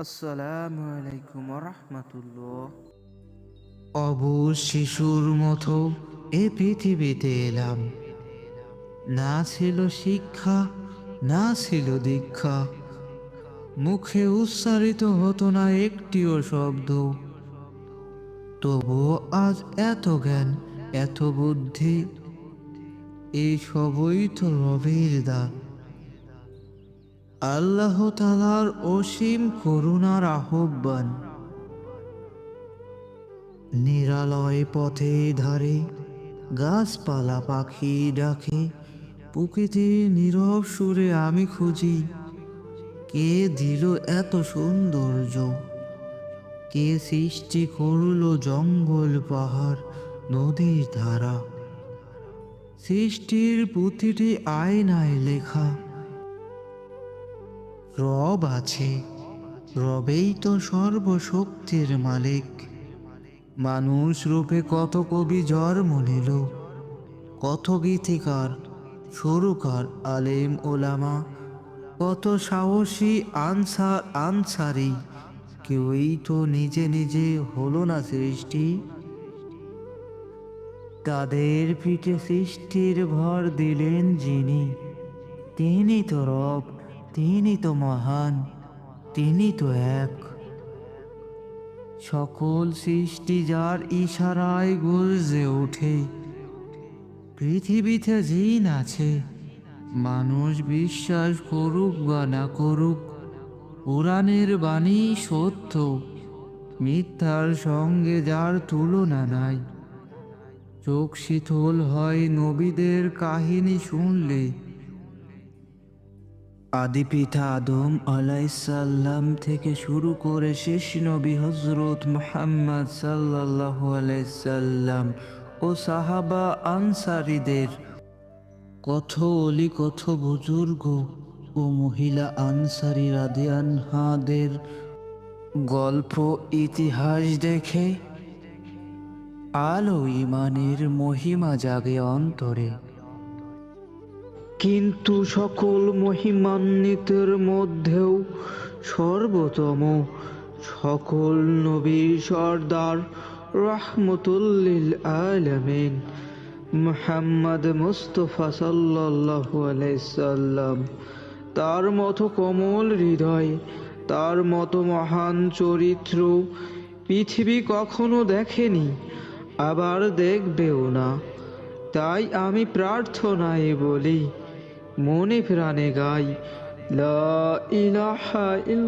আসসালামু আলাইকুম রহমতুল্লাহ। অবুঝ শিশুর মতো এ পৃথিবীতে এলাম। না ছিল শিক্ষা, না ছিল দীক্ষা, মুখে উচ্চারিত হতো না একটিও শব্দ। তবুও আজ এত জ্ঞান, এত বুদ্ধি, এই সবই তো রবের দান। আল্লাহ তাআলার অসীম করুণার আহ্বান। নিরালয় পথে ধারে গাছপালা পাখি ডাকে, প্রকৃতির নীরব সুরে আমি খুঁজি কে দিল এত সৌন্দর্য, কে সৃষ্টি করলো জঙ্গল পাহাড় নদীর ধারা। সৃষ্টির প্রতিটি আয়নায় লেখা রব আছে, রবেই তো সর্বশক্তির মালিক। মানুষ রূপে কত কবি জন্ম নিল, কত গীতিকার সুরকার আলেম ওলামা, কত সাহসী আনসারি। কেউই তো নিজে নিজে হলো না সৃষ্টি, তাদের পিঠে সৃষ্টির ভর দিলেন যিনি। তিনি তো রব, তিনি তো মহান, তিনি তো এক। সকল সৃষ্টি যার ইশারায় গর্জে ওঠে। পৃথিবীতে জিন আছে, মানুষ বিশ্বাস করুক বা না করুক, পুরাণের বাণী সত্য, মিথ্যার সঙ্গে যার তুলনা নাই। চোখ শীতল হয় নবীদের কাহিনী শুনলে। আদি পিতা আদম আলাইসাল্লাম থেকে শুরু করে শেষ নবী হযরত মুহাম্মদ সাল্লাল্লাহু আলাইসাল্লাম ও সাহাবা আনসারীদের, কত অলি কত বুজুর্গ ও মহিলা আনসারী রাদিয়ানহাদের গল্প ইতিহাস দেখে আলো ইমানের মহিমা জাগে অন্তরে। কিন্তু সকল মহিমান্বিতের মধ্যেও সর্বোত্তম, সকল নবীর সর্দার, রাহমাতুল লিল আলামিন মুহাম্মদ মুস্তাফা সাল্লাল্লাহু আলাইহি সাল্লাম। তার মতো কোমল হৃদয়, তার মতো মহান চরিত্র পৃথিবী কখনো দেখেনি, আবার দেখবেও না। তাই আমি প্রার্থনায় বলি, মনে প্রাণে গাই, লা ইলাহা ইল্লাল্লাহ।